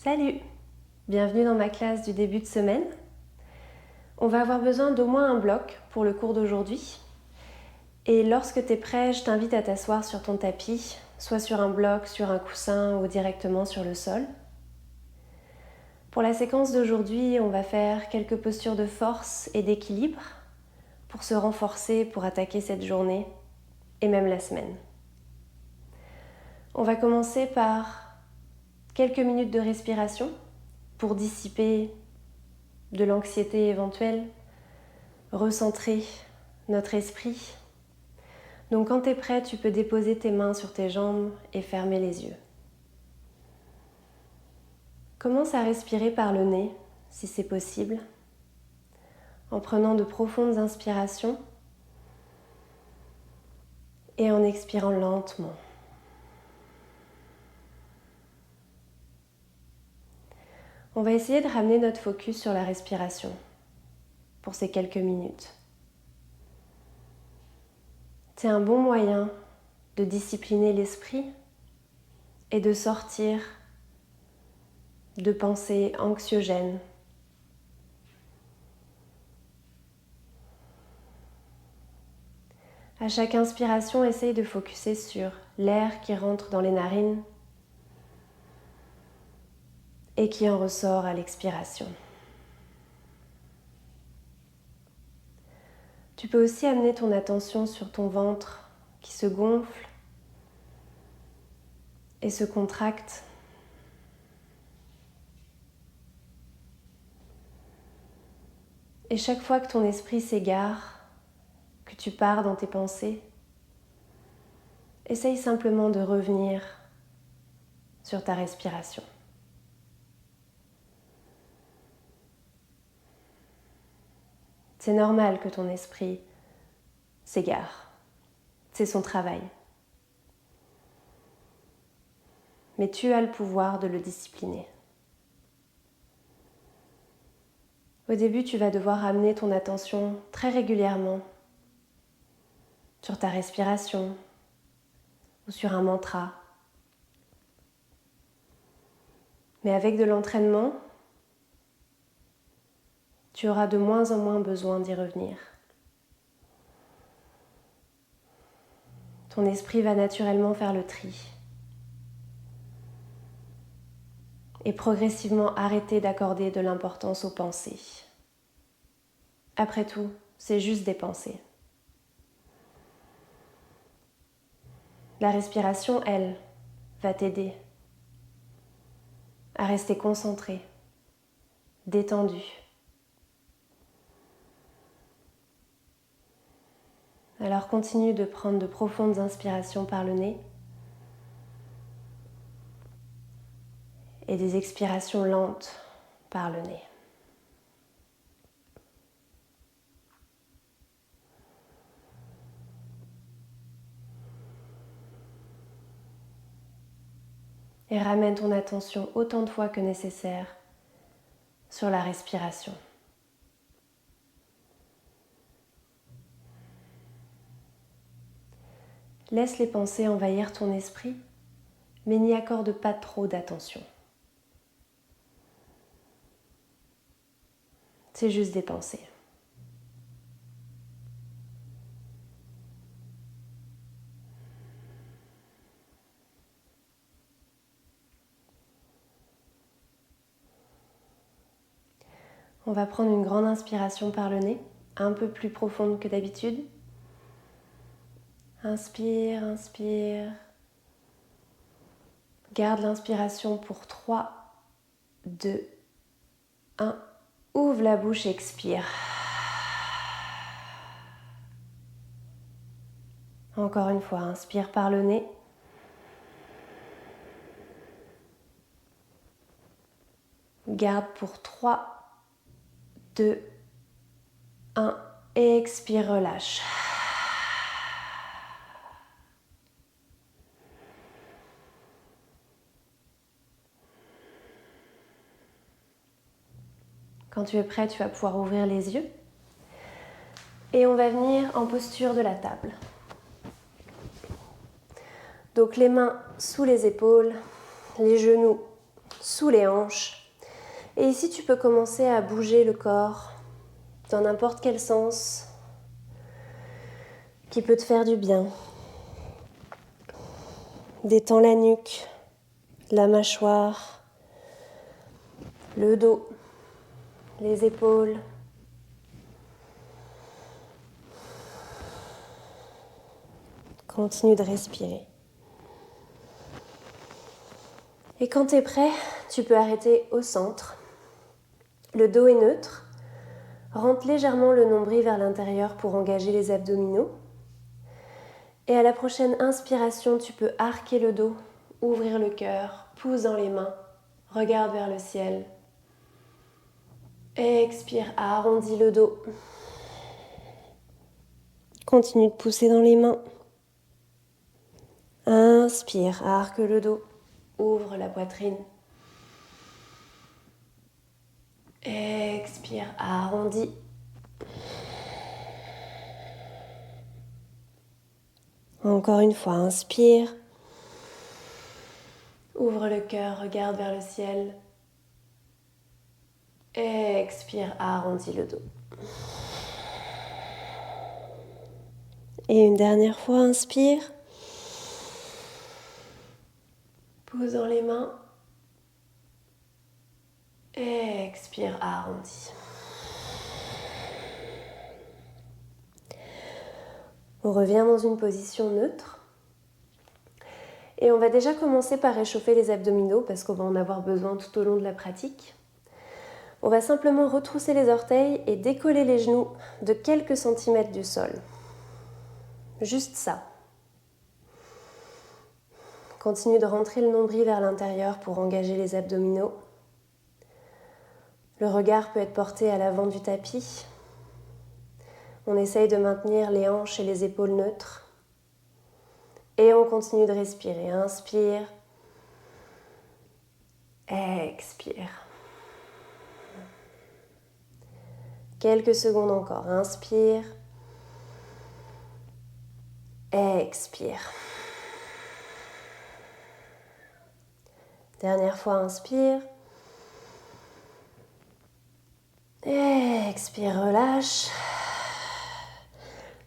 Salut! Bienvenue dans ma classe du début de semaine. On va avoir besoin d'au moins un bloc pour le cours d'aujourd'hui. Et lorsque tu es prêt, je t'invite à t'asseoir sur ton tapis, soit sur un bloc, sur un coussin ou directement sur le sol. Pour la séquence d'aujourd'hui, on va faire quelques postures de force et d'équilibre pour se renforcer, pour attaquer cette journée et même la semaine. On va commencer par quelques minutes de respiration pour dissiper de l'anxiété éventuelle, recentrer notre esprit. Donc quand tu es prêt, tu peux déposer tes mains sur tes jambes et fermer les yeux. Commence à respirer par le nez, si c'est possible, en prenant de profondes inspirations et en expirant lentement. On va essayer de ramener notre focus sur la respiration pour ces quelques minutes. C'est un bon moyen de discipliner l'esprit et de sortir de pensées anxiogènes. À chaque inspiration, essaye de focuser sur l'air qui rentre dans les narines et qui en ressort à l'expiration. Tu peux aussi amener ton attention sur ton ventre qui se gonfle et se contracte. Et chaque fois que ton esprit s'égare, que tu pars dans tes pensées, essaye simplement de revenir sur ta respiration. C'est normal que ton esprit s'égare. C'est son travail. Mais tu as le pouvoir de le discipliner. Au début, tu vas devoir amener ton attention très régulièrement sur ta respiration ou sur un mantra. Mais avec de l'entraînement, tu auras de moins en moins besoin d'y revenir. Ton esprit va naturellement faire le tri et progressivement arrêter d'accorder de l'importance aux pensées. Après tout, c'est juste des pensées. La respiration, elle, va t'aider à rester concentré, détendu. Alors continue de prendre de profondes inspirations par le nez et des expirations lentes par le nez. Et ramène ton attention autant de fois que nécessaire sur la respiration. Laisse les pensées envahir ton esprit, mais n'y accorde pas trop d'attention. C'est juste des pensées. On va prendre une grande inspiration par le nez, un peu plus profonde que d'habitude. Inspire, inspire. Garde l'inspiration pour 3, 2, 1. Ouvre la bouche, expire. Encore une fois, inspire par le nez. Garde pour 3, 2, 1. Expire, relâche. Quand tu es prêt, tu vas pouvoir ouvrir les yeux. Et on va venir en posture de la table. Donc les mains sous les épaules, les genoux sous les hanches. Et ici, tu peux commencer à bouger le corps dans n'importe quel sens qui peut te faire du bien. Détends la nuque, la mâchoire, le dos, les épaules. Continue de respirer. Et quand tu es prêt, tu peux arrêter au centre. Le dos est neutre. Rentre légèrement le nombril vers l'intérieur pour engager les abdominaux. Et à la prochaine inspiration, tu peux arquer le dos, ouvrir le cœur, pousse dans les mains, regarde vers le ciel. Expire, arrondis le dos. Continue de pousser dans les mains. Inspire, arque le dos, ouvre la poitrine. Expire, arrondis. Encore une fois, inspire. Ouvre le cœur, regarde vers le ciel. Expire, arrondis le dos. Et une dernière fois, inspire. Pose dans les mains. Expire, arrondis. On revient dans une position neutre. Et on va déjà commencer par réchauffer les abdominaux parce qu'on va en avoir besoin tout au long de la pratique. On va simplement retrousser les orteils et décoller les genoux de quelques centimètres du sol. Juste ça. Continue de rentrer le nombril vers l'intérieur pour engager les abdominaux. Le regard peut être porté à l'avant du tapis. On essaye de maintenir les hanches et les épaules neutres. Et on continue de respirer. Inspire. Expire. Quelques secondes encore. Inspire. Expire. Dernière fois, inspire. Expire, relâche.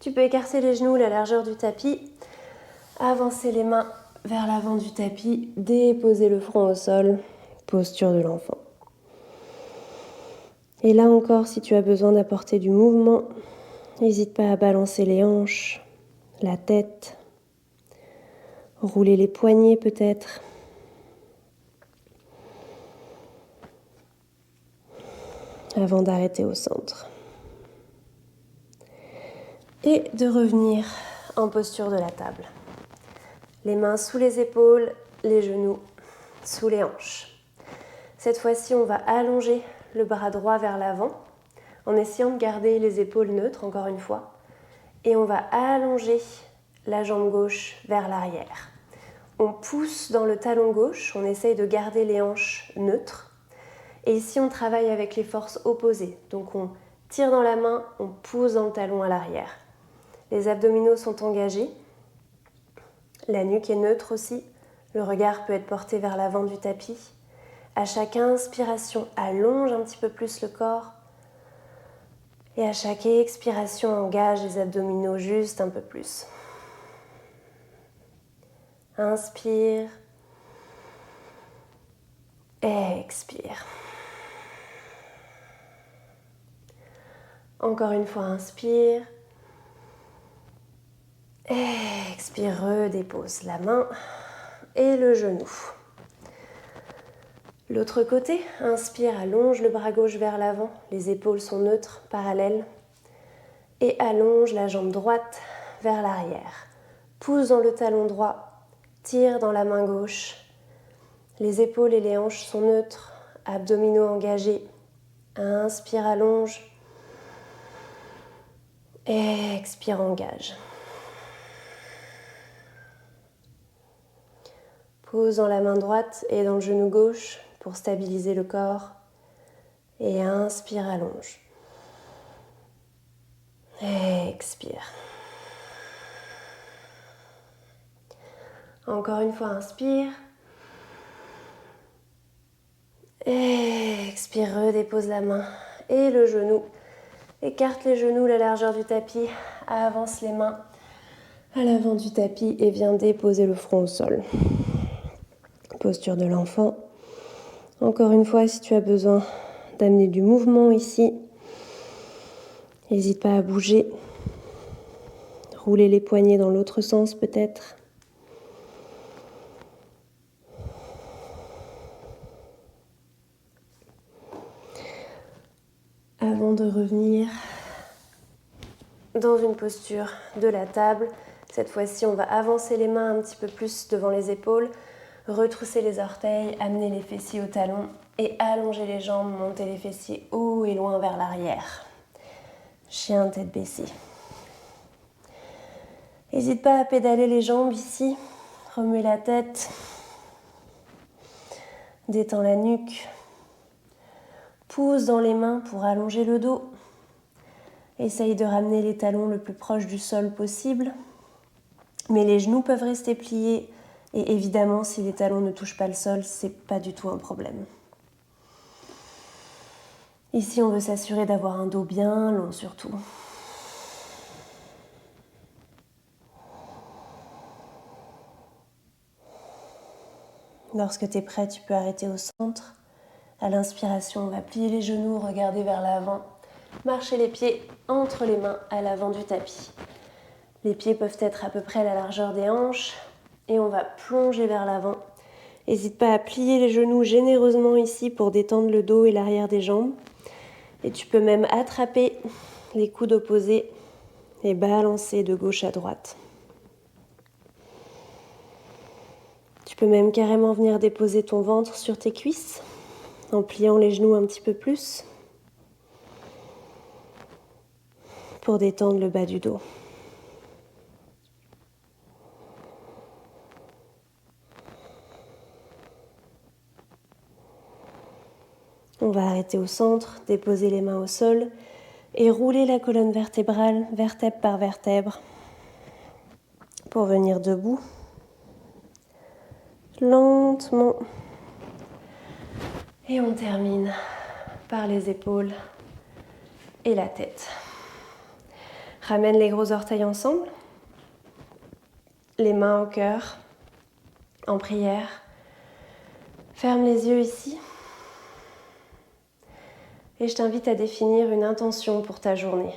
Tu peux écarter les genoux, la largeur du tapis. Avancer les mains vers l'avant du tapis. Déposer le front au sol. Posture de l'enfant. Et là encore, si tu as besoin d'apporter du mouvement, n'hésite pas à balancer les hanches, la tête, rouler les poignets peut-être. Avant d'arrêter au centre. Et de revenir en posture de la table. Les mains sous les épaules, les genoux sous les hanches. Cette fois-ci, on va allonger le bras droit vers l'avant en essayant de garder les épaules neutres, encore une fois. Et on va allonger la jambe gauche vers l'arrière. On pousse dans le talon gauche, on essaye de garder les hanches neutres. Et ici, on travaille avec les forces opposées. Donc, on tire dans la main, on pousse dans le talon à l'arrière. Les abdominaux sont engagés. La nuque est neutre aussi. Le regard peut être porté vers l'avant du tapis. À chaque inspiration, allonge un petit peu plus le corps. Et à chaque expiration, engage les abdominaux juste un peu plus. Inspire. Expire. Encore une fois, inspire. Expire, redépose la main et le genou. L'autre côté, inspire, allonge le bras gauche vers l'avant. Les épaules sont neutres, parallèles. Et allonge la jambe droite vers l'arrière. Pousse dans le talon droit, tire dans la main gauche. Les épaules et les hanches sont neutres, abdominaux engagés. Inspire, allonge. Expire, engage. Pose dans la main droite et dans le genou gauche pour stabiliser le corps. Et inspire, allonge. Expire. Encore une fois, inspire. Expire, redépose la main et le genou. Écarte les genoux, la largeur du tapis. Avance les mains à l'avant du tapis et viens déposer le front au sol. Posture de l'enfant. Encore une fois, si tu as besoin d'amener du mouvement ici, n'hésite pas à bouger. Rouler les poignets dans l'autre sens peut-être. Avant de revenir dans une posture de la table, cette fois-ci on va avancer les mains un petit peu plus devant les épaules, retrousser les orteils, amener les fessiers au talon et allonger les jambes, monter les fessiers haut et loin vers l'arrière. Chien tête baissée. N'hésite pas à pédaler les jambes ici, remuer la tête, détends la nuque, pousse dans les mains pour allonger le dos. Essaye de ramener les talons le plus proche du sol possible, mais les genoux peuvent rester pliés et évidemment si les talons ne touchent pas le sol, c'est pas du tout un problème. Ici on veut s'assurer d'avoir un dos bien long surtout. Lorsque tu es prêt, tu peux arrêter au centre. À l'inspiration, on va plier les genoux, regarder vers l'avant, marcher les pieds entre les mains à l'avant du tapis. Les pieds peuvent être à peu près à la largeur des hanches et on va plonger vers l'avant. N'hésite pas à plier les genoux généreusement ici pour détendre le dos et l'arrière des jambes. Et tu peux même attraper les coudes opposés et balancer de gauche à droite. Tu peux même carrément venir déposer ton ventre sur tes cuisses en pliant les genoux un petit peu plus pour détendre le bas du dos. On va arrêter au centre, déposer les mains au sol et rouler la colonne vertébrale, vertèbre par vertèbre, pour venir debout. Lentement. Et on termine par les épaules et la tête. Ramène les gros orteils ensemble, les mains au cœur, en prière. Ferme les yeux ici. Et je t'invite à définir une intention pour ta journée,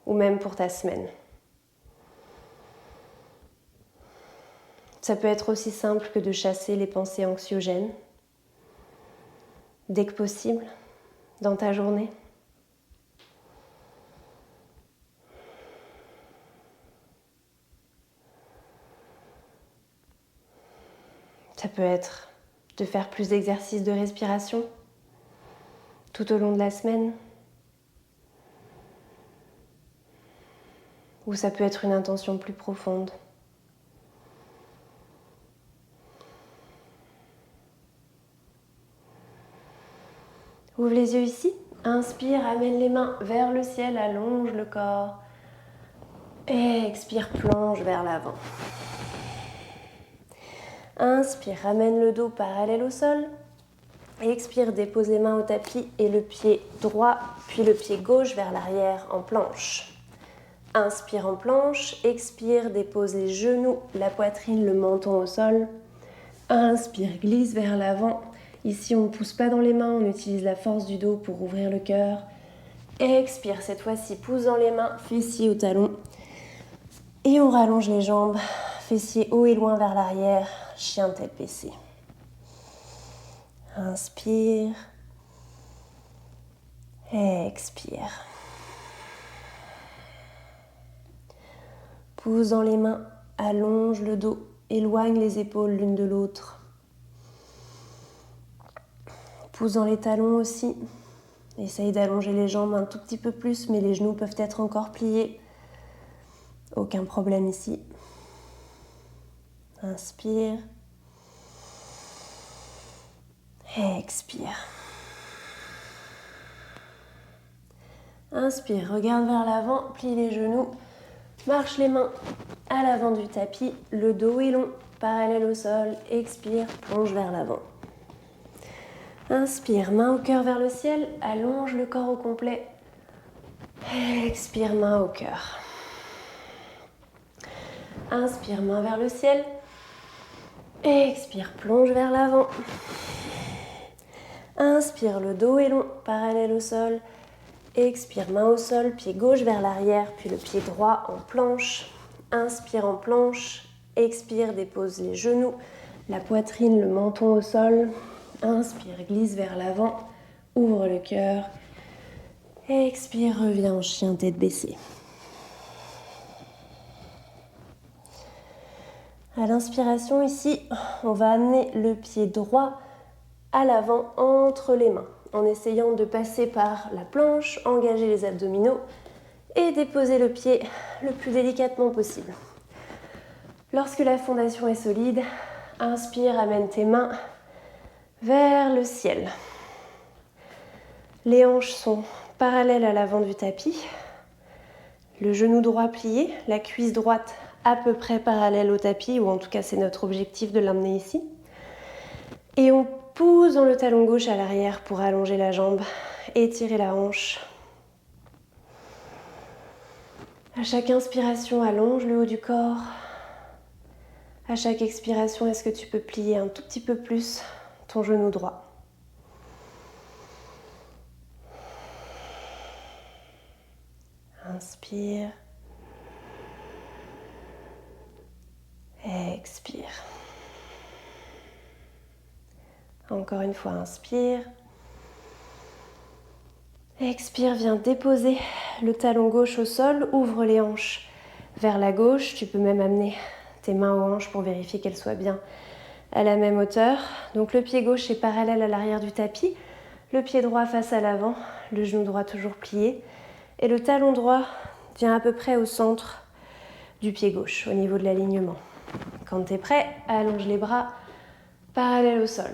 ou même pour ta semaine. Ça peut être aussi simple que de chasser les pensées anxiogènes, dès que possible, dans ta journée. Ça peut être de faire plus d'exercices de respiration tout au long de la semaine. Ou ça peut être une intention plus profonde. Ouvre les yeux ici. Inspire, amène les mains vers le ciel, allonge le corps. Et expire, plonge vers l'avant. Inspire, ramène le dos parallèle au sol. Expire, dépose les mains au tapis et le pied droit, puis le pied gauche vers l'arrière en planche. Inspire en planche, expire, dépose les genoux, la poitrine, le menton au sol. Inspire, glisse vers l'avant. Ici, on ne pousse pas dans les mains, on utilise la force du dos pour ouvrir le cœur. Expire, cette fois-ci, pousse dans les mains, fessiers au talon. Et on rallonge les jambes, fessiers haut et loin vers l'arrière, chien tête baissée. Inspire. Expire. Pousse dans les mains, allonge le dos, éloigne les épaules l'une de l'autre. Pousse dans les talons aussi. Essaye d'allonger les jambes un tout petit peu plus, mais les genoux peuvent être encore pliés. Aucun problème ici. Inspire. Expire. Inspire, regarde vers l'avant, plie les genoux, marche les mains à l'avant du tapis, le dos est long, parallèle au sol, expire, plonge vers l'avant. Inspire, main au cœur vers le ciel, allonge le corps au complet. Expire, main au cœur. Inspire, main vers le ciel. Expire, plonge vers l'avant. Inspire, le dos est long, parallèle au sol. Expire, main au sol, pied gauche vers l'arrière, puis le pied droit en planche. Inspire en planche. Expire, dépose les genoux, la poitrine, le menton au sol. Inspire, glisse vers l'avant, ouvre le cœur. Expire, reviens en chien tête baissée. À l'inspiration ici, on va amener le pied droit à l'avant entre les mains, en essayant de passer par la planche, engager les abdominaux et déposer le pied le plus délicatement possible. Lorsque la fondation est solide, inspire, amène tes mains vers le ciel. Les hanches sont parallèles à l'avant du tapis. Le genou droit plié, la cuisse droite à peu près parallèle au tapis, ou en tout cas c'est notre objectif de l'emmener ici. Et on pousse dans le talon gauche à l'arrière pour allonger la jambe, étirer la hanche. À chaque inspiration, allonge le haut du corps. À chaque expiration, est-ce que tu peux plier un tout petit peu plus ton genou droit? Inspire. Expire. Encore une fois, inspire. Expire, viens déposer le talon gauche au sol, ouvre les hanches vers la gauche. Tu peux même amener tes mains aux hanches pour vérifier qu'elles soient bien à la même hauteur. Donc le pied gauche est parallèle à l'arrière du tapis, le pied droit face à l'avant, le genou droit toujours plié. Et le talon droit vient à peu près au centre du pied gauche, au niveau de l'alignement. Quand tu es prêt, allonge les bras parallèles au sol.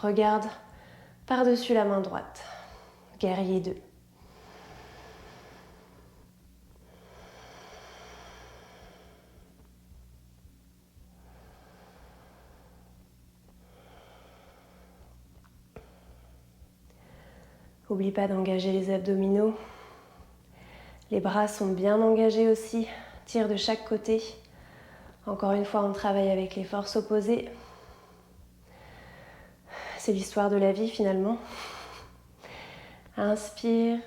Regarde par-dessus la main droite. Guerrier 2. N'oublie pas d'engager les abdominaux. Les bras sont bien engagés aussi. Tire de chaque côté. Encore une fois, on travaille avec les forces opposées. C'est l'histoire de la vie finalement. Inspire.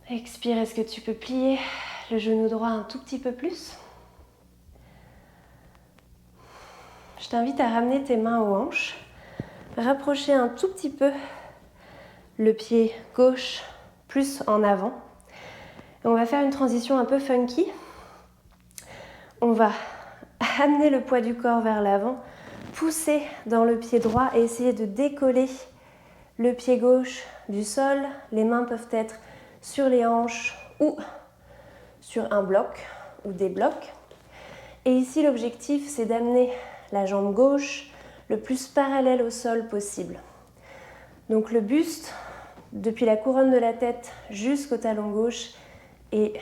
Expire, est-ce que tu peux plier le genou droit un tout petit peu plus? Je t'invite à ramener tes mains aux hanches. Rapprocher un tout petit peu le pied gauche plus en avant. Et on va faire une transition un peu funky. On va amener le poids du corps vers l'avant, pousser dans le pied droit et essayer de décoller le pied gauche du sol. Les mains peuvent être sur les hanches ou sur un bloc ou des blocs. Et ici, l'objectif, c'est d'amener la jambe gauche le plus parallèle au sol possible. Donc le buste, depuis la couronne de la tête jusqu'au talon gauche, est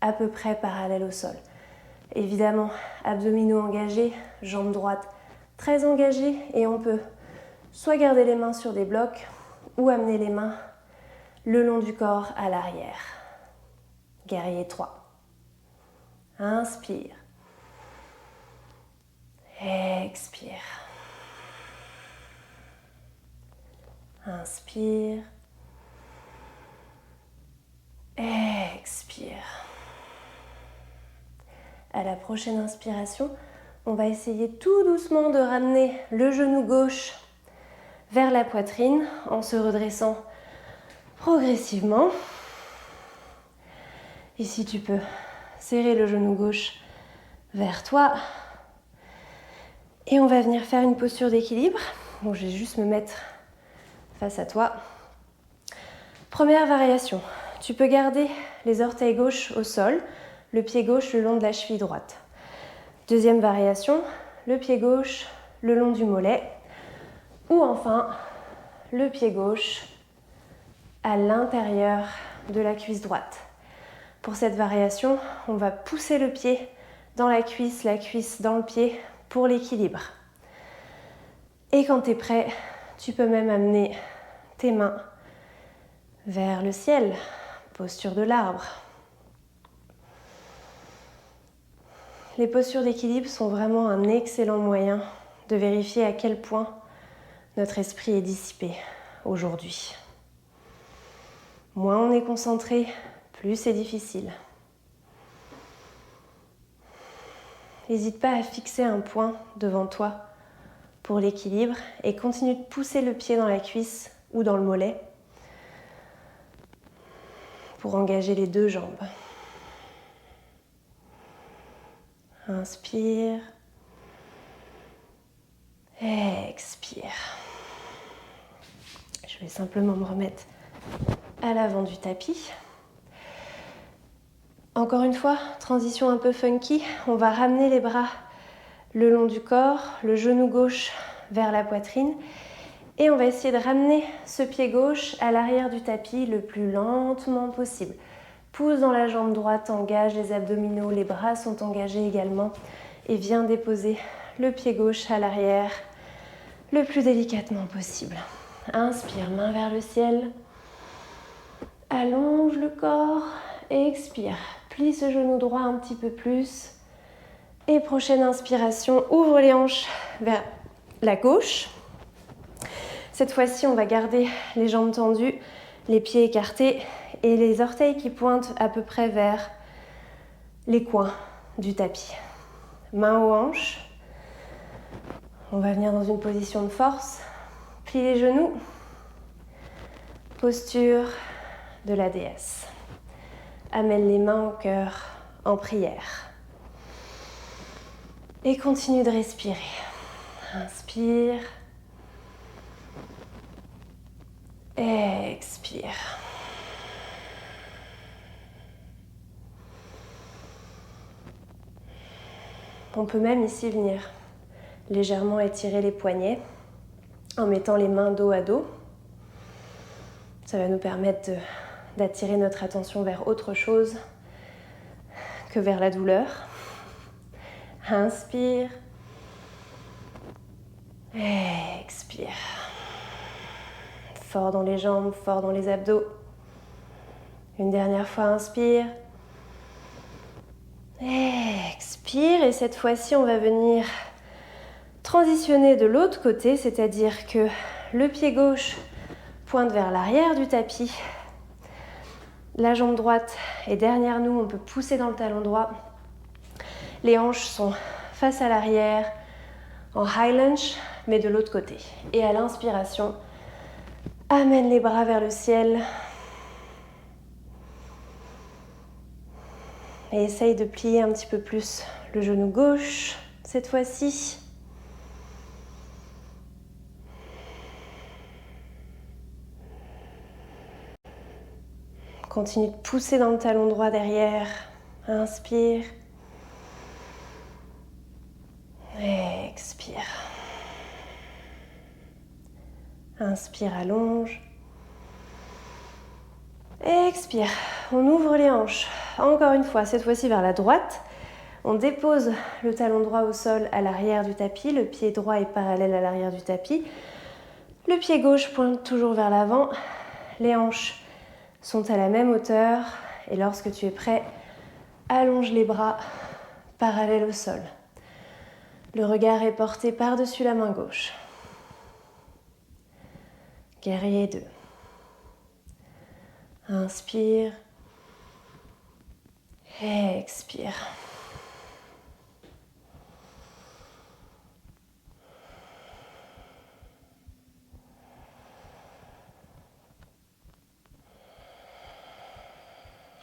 à peu près parallèle au sol. Évidemment, abdominaux engagés, jambe droite très engagée, et on peut soit garder les mains sur des blocs ou amener les mains le long du corps à l'arrière. Guerrier 3. Inspire. Expire. Inspire. Expire. À la prochaine inspiration, on va essayer tout doucement de ramener le genou gauche vers la poitrine en se redressant progressivement. Ici, tu peux serrer le genou gauche vers toi. Et on va venir faire une posture d'équilibre. Bon, je vais juste me mettre face à toi. Première variation. Tu peux garder les orteils gauches au sol, le pied gauche le long de la cheville droite. Deuxième variation, le pied gauche le long du mollet. Ou enfin, le pied gauche à l'intérieur de la cuisse droite. Pour cette variation, on va pousser le pied dans la cuisse dans le pied pour l'équilibre. Et quand tu es prêt, Tu peux même amener tes mains vers le ciel, posture de l'arbre. Les postures d'équilibre sont vraiment un excellent moyen de vérifier à quel point notre esprit est dissipé aujourd'hui. Moins on est concentré, plus c'est difficile. N'hésite pas à fixer un point devant toi pour l'équilibre et continue de pousser le pied dans la cuisse ou dans le mollet pour engager les deux jambes. Inspire. Expire. Je vais simplement me remettre à l'avant du tapis. Encore une fois, transition un peu funky. On va ramener les bras le long du corps, le genou gauche vers la poitrine. Et on va essayer de ramener ce pied gauche à l'arrière du tapis le plus lentement possible. Pousse dans la jambe droite, engage les abdominaux, les bras sont engagés également. Et viens déposer le pied gauche à l'arrière le plus délicatement possible. Inspire, main vers le ciel. Allonge le corps. Expire. Plie ce genou droit un petit peu plus. Et prochaine inspiration, ouvre les hanches vers la gauche. Cette fois-ci, on va garder les jambes tendues, les pieds écartés et les orteils qui pointent à peu près vers les coins du tapis. Main aux hanches. On va venir dans une position de force. Plie les genoux. Posture de la déesse. Amène les mains au cœur en prière. Et continue de respirer. Inspire. Expire. On peut même ici venir légèrement étirer les poignets en mettant les mains dos à dos. Ça va nous permettre d'attirer notre attention vers autre chose que vers la douleur. Inspire. Expire. Fort dans les jambes, fort dans les abdos. Une dernière fois, inspire. Expire. Et cette fois-ci, on va venir transitionner de l'autre côté, c'est-à-dire que le pied gauche pointe vers l'arrière du tapis. La jambe droite est derrière nous, on peut pousser dans le talon droit. Les hanches sont face à l'arrière, en high lunge, mais de l'autre côté. Et à l'inspiration, amène les bras vers le ciel. Et essaye de plier un petit peu plus le genou gauche, cette fois-ci. Continue de pousser dans le talon droit derrière. Inspire. Expire. Inspire, allonge. Expire. On ouvre les hanches. Encore une fois, cette fois-ci vers la droite. On dépose le talon droit au sol à l'arrière du tapis. Le pied droit est parallèle à l'arrière du tapis. Le pied gauche pointe toujours vers l'avant. Les hanches sont à la même hauteur. Et lorsque tu es prêt, allonge les bras parallèles au sol. Le regard est porté par-dessus la main gauche. Guerrier 2. Inspire. Expire.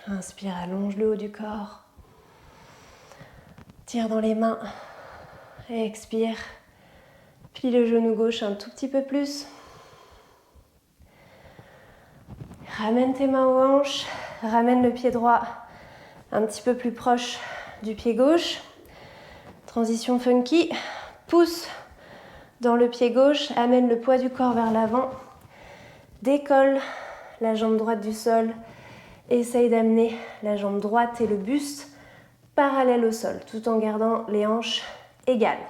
Inspire, allonge le haut du corps. Tire dans les mains. Expire. Plie le genou gauche un tout petit peu plus. Ramène tes mains aux hanches. Ramène le pied droit un petit peu plus proche du pied gauche. Transition funky. Pousse dans le pied gauche. Amène le poids du corps vers l'avant. Décolle la jambe droite du sol. Essaye d'amener la jambe droite et le buste parallèles au sol, tout en gardant les hanches égales.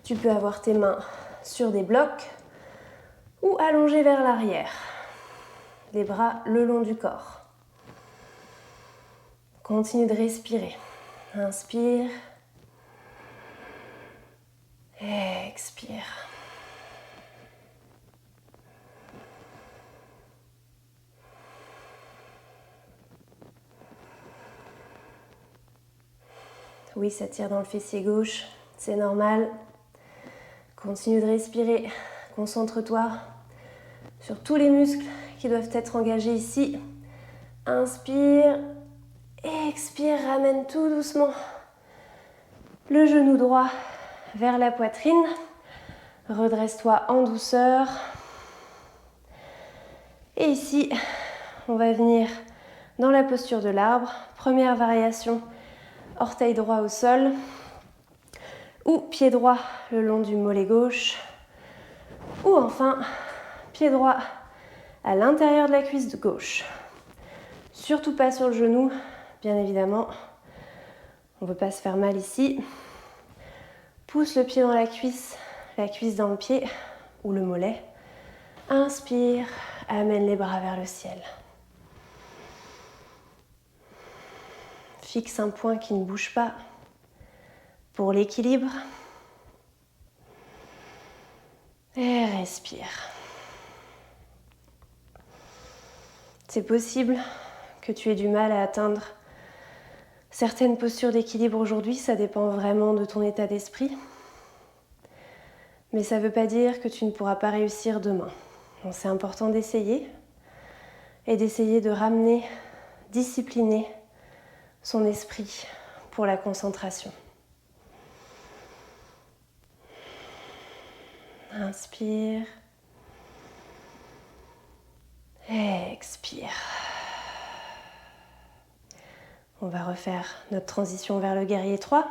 Tu peux avoir tes mains sur des blocs ou allongé vers l'arrière. Les bras le long du corps. Continue de respirer. Inspire. Expire. Oui, ça tire dans le fessier gauche, c'est normal. Continue de respirer. Concentre-toi sur tous les muscles qui doivent être engagés ici. Inspire. Expire, ramène tout doucement le genou droit vers la poitrine. Redresse-toi en douceur. Et ici, on va venir dans la posture de l'arbre. Première variation, orteil droit au sol ou pied droit le long du mollet gauche. Ou enfin, pied droit à l'intérieur de la cuisse de gauche. Surtout pas sur le genou, bien évidemment. On ne veut pas se faire mal ici. Pousse le pied dans la cuisse dans le pied ou le mollet. Inspire, amène les bras vers le ciel. Fixe un point qui ne bouge pas pour l'équilibre. Et respire. C'est possible que tu aies du mal à atteindre certaines postures d'équilibre aujourd'hui, ça dépend vraiment de ton état d'esprit. Mais ça ne veut pas dire que tu ne pourras pas réussir demain. Donc c'est important d'essayer et d'essayer de ramener, discipliner son esprit pour la concentration. Inspire. Expire. On va refaire notre transition vers le guerrier 3.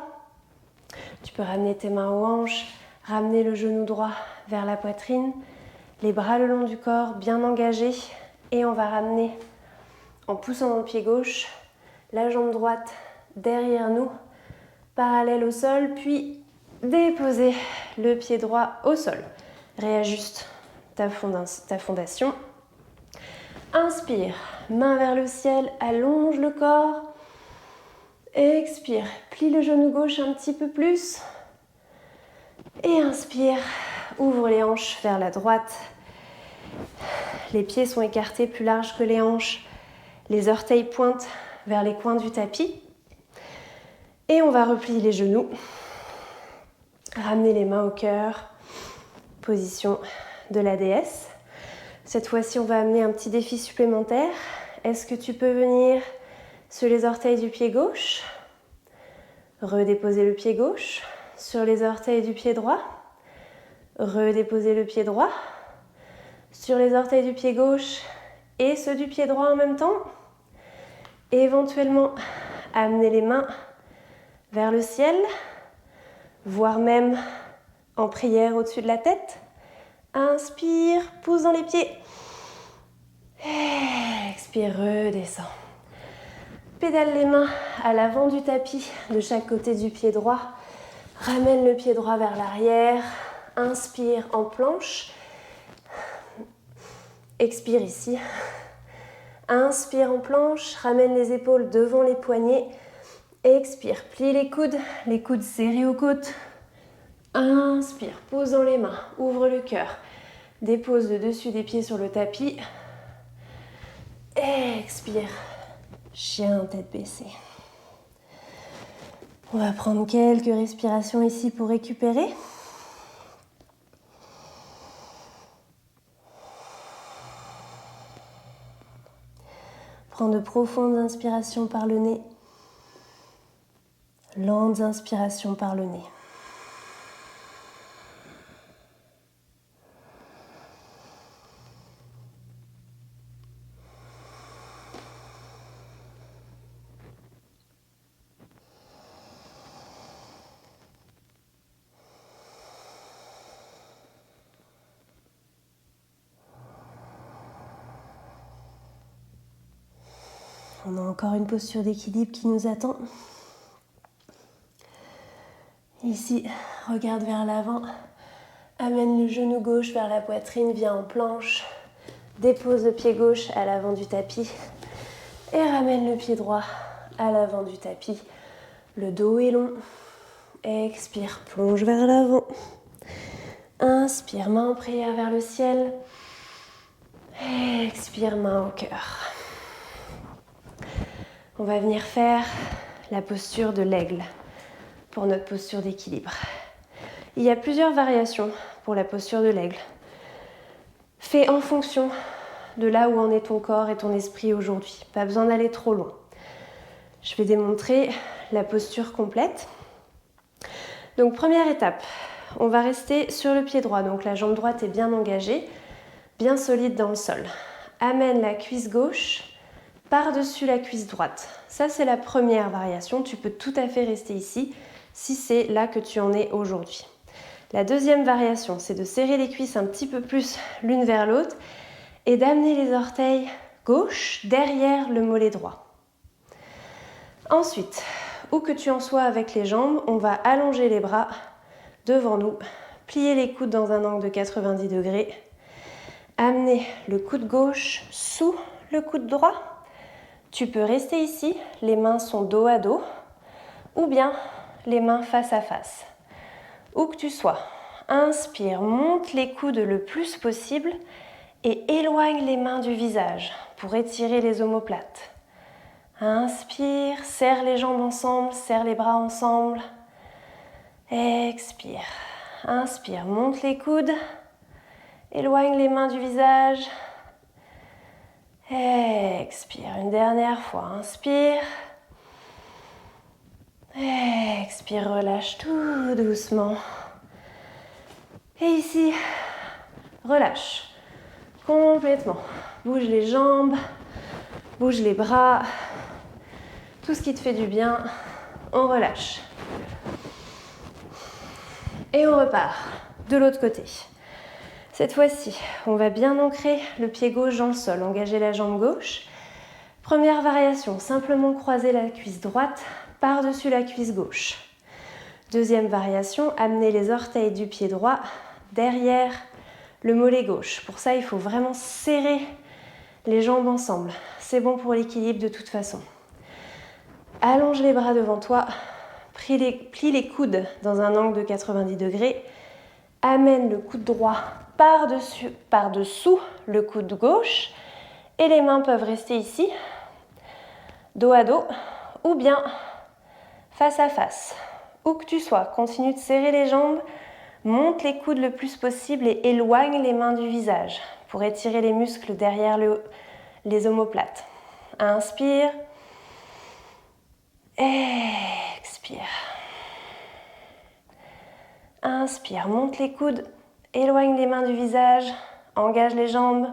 Tu peux ramener tes mains aux hanches, ramener le genou droit vers la poitrine, les bras le long du corps, bien engagés. Et on va ramener, en poussant dans le pied gauche, la jambe droite derrière nous, parallèle au sol, puis déposer le pied droit au sol. Réajuste ta fondation. Inspire, main vers le ciel, allonge le corps. Expire, plie le genou gauche un petit peu plus. Et inspire, ouvre les hanches vers la droite. Les pieds sont écartés plus larges que les hanches. Les orteils pointent vers les coins du tapis. Et on va replier les genoux. Ramener les mains au cœur. Position de la déesse. Cette fois-ci, on va amener un petit défi supplémentaire. Est-ce que tu peux venir sur les orteils du pied gauche? Redéposer le pied gauche sur les orteils du pied droit. Redéposer le pied droit sur les orteils du pied gauche et ceux du pied droit en même temps. Éventuellement, amener les mains vers le ciel, voire même en prière au-dessus de la tête. Inspire, pousse dans les pieds. Expire, redescends. Pédale les mains à l'avant du tapis de chaque côté du pied droit. Ramène le pied droit vers l'arrière. Inspire en planche. Expire ici. Inspire en planche. Ramène les épaules devant les poignets. Expire, plie les coudes serrés aux côtes. Inspire, pose dans les mains, ouvre le cœur. Dépose le dessus des pieds sur le tapis. Expire, chien tête baissée. On va prendre quelques respirations ici pour récupérer. Prends de profondes inspirations par le nez. Lentes inspirations par le nez. On a encore une posture d'équilibre qui nous attend. Ici, regarde vers l'avant, Amène le genou gauche vers la poitrine, viens en planche. Dépose le pied gauche à l'avant du tapis et ramène le pied droit à l'avant du tapis. Le dos est long. Expire, plonge vers l'avant. Inspire, main en prière vers le ciel. Expire, main au cœur. On va venir faire la posture de l'aigle pour notre posture d'équilibre. Il y a plusieurs variations pour la posture de l'aigle. Fais en fonction de là où en est ton corps et ton esprit aujourd'hui. Pas besoin d'aller trop loin. Je vais démontrer la posture complète. Donc première étape, on va rester sur le pied droit. Donc la jambe droite est bien engagée, bien solide dans le sol. Amène la cuisse gauche par-dessus la cuisse droite. Ça, c'est la première variation. Tu peux tout à fait rester ici si c'est là que tu en es aujourd'hui. La deuxième variation, c'est de serrer les cuisses un petit peu plus l'une vers l'autre et d'amener les orteils gauche derrière le mollet droit. Ensuite, où que tu en sois avec les jambes, on va allonger les bras devant nous, plier les coudes dans un angle de 90 degrés, amener le coude gauche sous le coude droit. Tu peux rester ici, les mains sont dos à dos, ou bien les mains face à face. Où que tu sois, inspire, monte les coudes le plus possible et éloigne les mains du visage pour étirer les omoplates. Inspire, serre les jambes ensemble, serre les bras ensemble. Expire. Inspire, monte les coudes, éloigne les mains du visage. Expire, une dernière fois, inspire. Expire, relâche tout doucement. Et ici, relâche complètement. Bouge les jambes, bouge les bras, tout ce qui te fait du bien, on relâche. Et on repart de l'autre côté. Cette fois-ci, on va bien ancrer le pied gauche dans le sol, engager la jambe gauche. Première variation, simplement croiser la cuisse droite par-dessus la cuisse gauche. Deuxième variation, amener les orteils du pied droit derrière le mollet gauche. Pour ça, il faut vraiment serrer les jambes ensemble. C'est bon pour l'équilibre de toute façon. Allonge les bras devant toi, plie les coudes dans un angle de 90 degrés. Amène le coude droit par-dessous le coude gauche et les mains peuvent rester ici, dos à dos ou bien face à face. Où que tu sois, continue de serrer les jambes, monte les coudes le plus possible et éloigne les mains du visage pour étirer les muscles derrière les omoplates. Inspire, expire. Inspire, monte les coudes, éloigne les mains du visage, engage les jambes.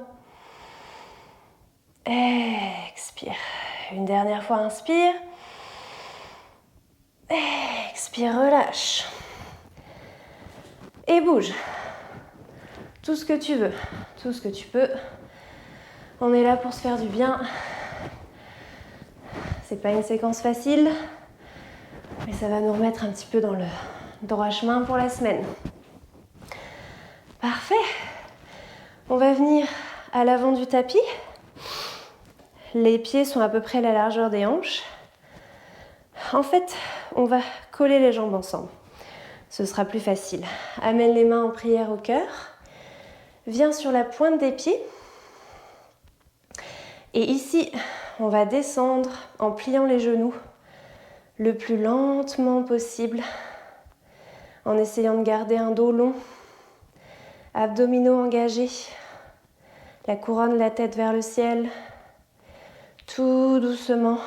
Expire. Une dernière fois, inspire. Expire, relâche. Et bouge. Tout ce que tu veux, tout ce que tu peux. On est là pour se faire du bien. C'est pas une séquence facile, mais ça va nous remettre un petit peu dans le droit chemin pour la semaine. Parfait. On va venir à l'avant du tapis. Les pieds sont à peu près la largeur des hanches. En fait, on va coller les jambes ensemble. Ce sera plus facile. Amène les mains en prière au cœur. Viens sur la pointe des pieds. Et ici, on va descendre en pliant les genoux le plus lentement possible, en essayant de garder un dos long, abdominaux engagés, la couronne de la tête vers le ciel, tout doucement.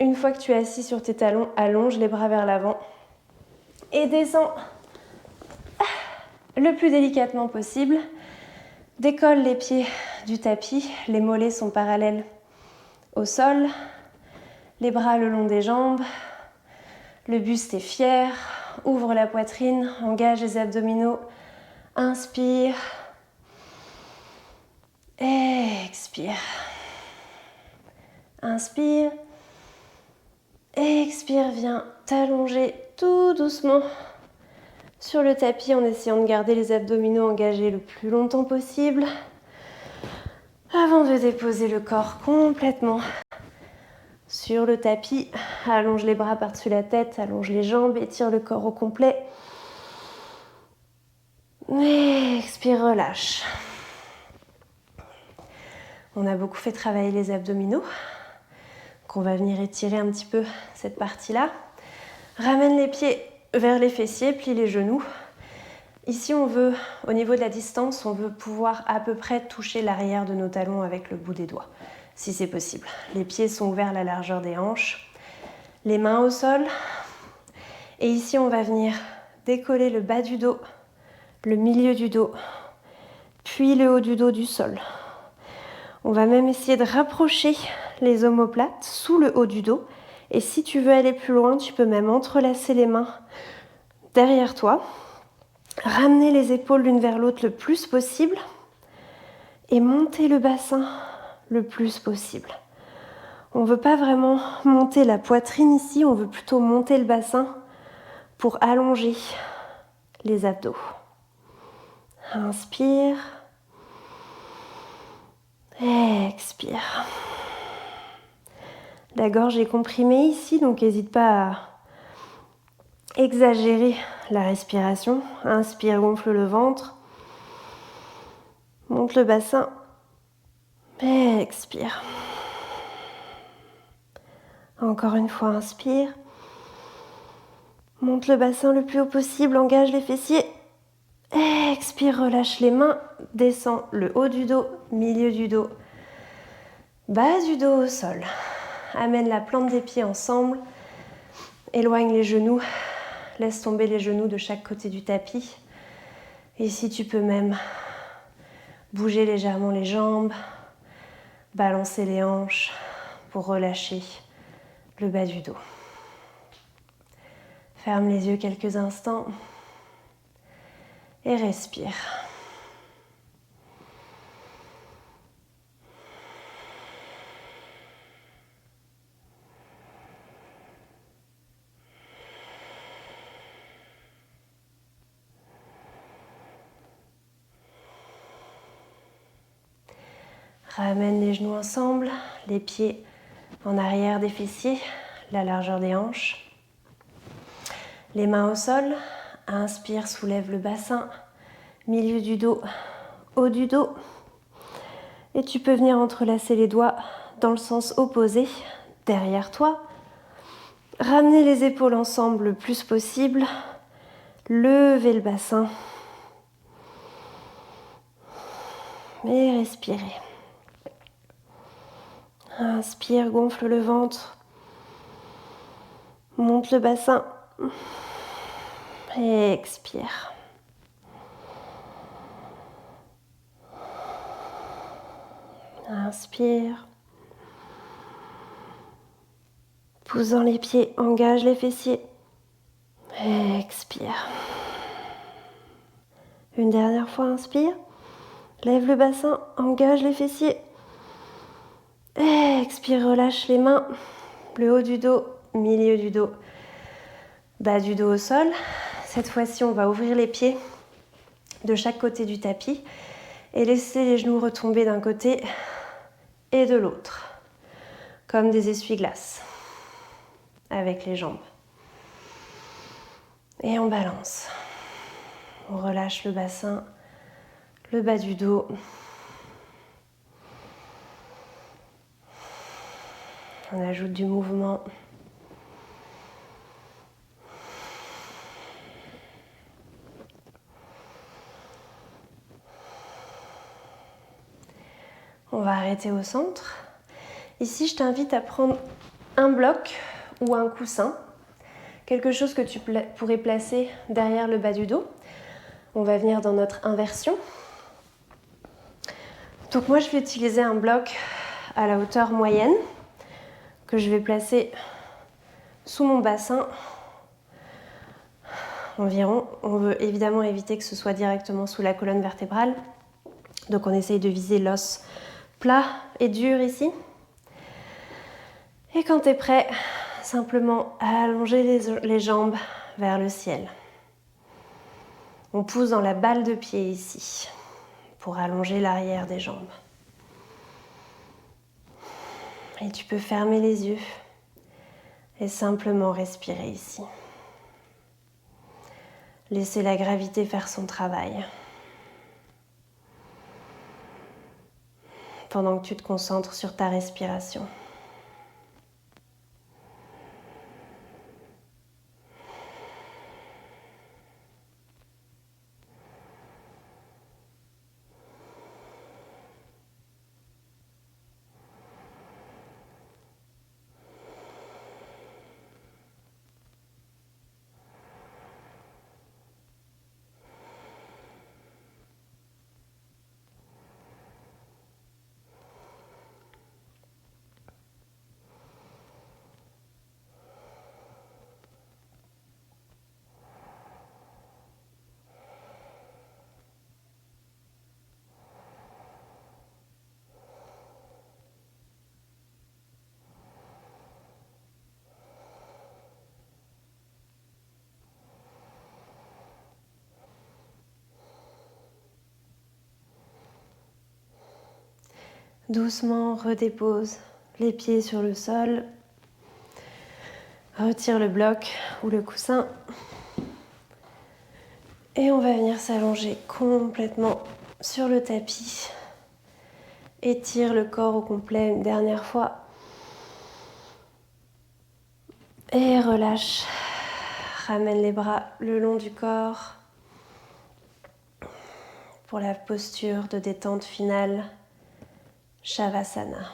Une fois que tu es assis sur tes talons, allonge les bras vers l'avant et descends le plus délicatement possible. Décolle les pieds du tapis, les mollets sont parallèles au sol, les bras le long des jambes, le buste est fier, ouvre la poitrine, engage les abdominaux, inspire, expire, inspire, expire, viens t'allonger tout doucement sur le tapis en essayant de garder les abdominaux engagés le plus longtemps possible avant de déposer le corps complètement sur le tapis. Allonge les bras par-dessus la tête, allonge les jambes, étire le corps au complet. Et expire, relâche. On a beaucoup fait travailler les abdominaux. Donc on va venir étirer un petit peu cette partie-là. Ramène les pieds vers les fessiers, plie les genoux. Ici, on veut, au niveau de la distance, on veut pouvoir à peu près toucher l'arrière de nos talons avec le bout des doigts, si c'est possible. Les pieds sont ouverts à la largeur des hanches, les mains au sol. Et ici, on va venir décoller le bas du dos, le milieu du dos, puis le haut du dos du sol. On va même essayer de rapprocher les omoplates sous le haut du dos. Et si tu veux aller plus loin, tu peux même entrelacer les mains derrière toi. Ramener les épaules l'une vers l'autre le plus possible et monter le bassin le plus possible. On ne veut pas vraiment monter la poitrine ici, on veut plutôt monter le bassin pour allonger les abdos. Inspire. Expire. La gorge est comprimée ici, donc n'hésite pas à exagérer la respiration. Inspire, gonfle le ventre. Monte le bassin. Expire. Encore une fois, inspire. Monte le bassin le plus haut possible, engage les fessiers. Expire, relâche les mains. Descends le haut du dos, milieu du dos, bas du dos au sol. Amène la plante des pieds ensemble. Éloigne les genoux. Laisse tomber les genoux de chaque côté du tapis. Ici, tu peux même bouger légèrement les jambes, balancer les hanches pour relâcher le bas du dos. Ferme les yeux quelques instants et respire. Ramène les genoux ensemble, les pieds en arrière des fessiers, la largeur des hanches. Les mains au sol, inspire, soulève le bassin, milieu du dos, haut du dos. Et tu peux venir entrelacer les doigts dans le sens opposé, derrière toi. Ramener les épaules ensemble le plus possible. Lever le bassin. Et respirer. Inspire, gonfle le ventre. Monte le bassin. Et expire. Inspire. Poussant les pieds, engage les fessiers. Et expire. Une dernière fois, inspire. Lève le bassin, engage les fessiers. Et expire, relâche les mains. Le haut du dos, milieu du dos, bas du dos au sol. Cette fois-ci, on va ouvrir les pieds de chaque côté du tapis et laisser les genoux retomber d'un côté et de l'autre, comme des essuie-glaces avec les jambes. Et on balance. On relâche le bassin, le bas du dos. On ajoute du mouvement. On va arrêter au centre. Ici, je t'invite à prendre un bloc ou un coussin, quelque chose que tu pourrais placer derrière le bas du dos. On va venir dans notre inversion. Donc moi, je vais utiliser un bloc à la hauteur moyenne que je vais placer sous mon bassin environ. On veut évidemment éviter que ce soit directement sous la colonne vertébrale. Donc on essaye de viser l'os plat et dur ici. Et quand tu es prêt, simplement allonger les jambes vers le ciel. On pousse dans la balle de pied ici pour allonger l'arrière des jambes. Et tu peux fermer les yeux et simplement respirer ici. Laisser la gravité faire son travail. Pendant que tu te concentres sur ta respiration. Doucement, redépose les pieds sur le sol. Retire le bloc ou le coussin. Et on va venir s'allonger complètement sur le tapis. Étire le corps au complet une dernière fois. Et relâche. Ramène les bras le long du corps pour la posture de détente finale, Shavasana.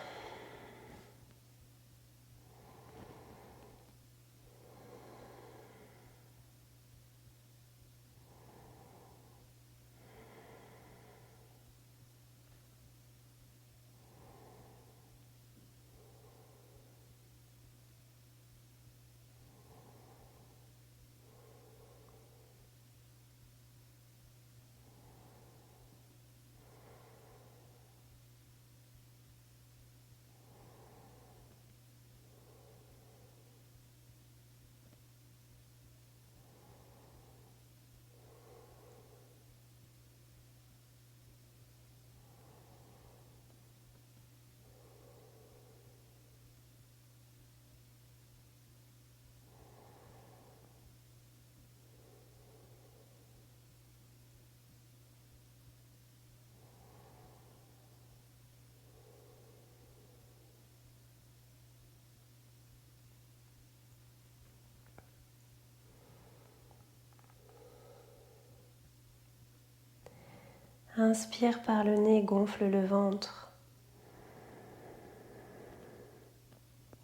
Inspire par le nez, gonfle le ventre.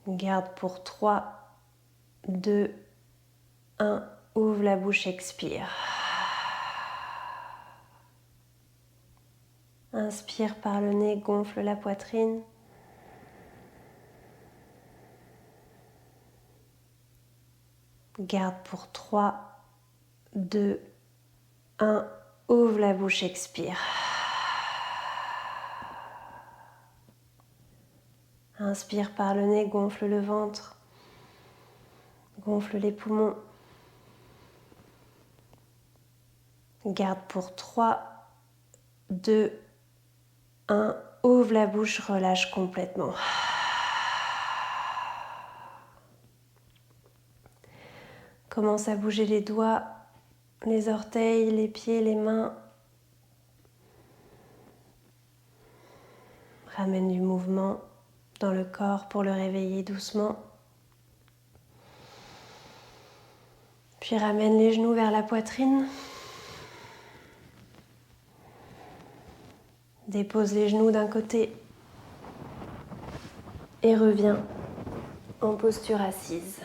Garde pour 3, 2, 1. Ouvre la bouche, expire. Inspire par le nez, gonfle la poitrine. Garde pour 3, 2, 1. Ouvre la bouche, expire. Inspire par le nez, gonfle le ventre. Gonfle les poumons. Garde pour 3, 2, 1. Ouvre la bouche, relâche complètement. Commence à bouger les doigts, les orteils, les pieds, les mains. Ramène du mouvement dans le corps pour le réveiller doucement. Puis ramène les genoux vers la poitrine. Dépose les genoux d'un côté et reviens en posture assise.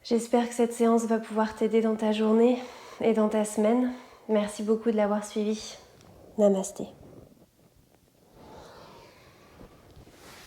J'espère que cette séance va pouvoir t'aider dans ta journée et dans ta semaine. Merci beaucoup de l'avoir suivie. Namasté.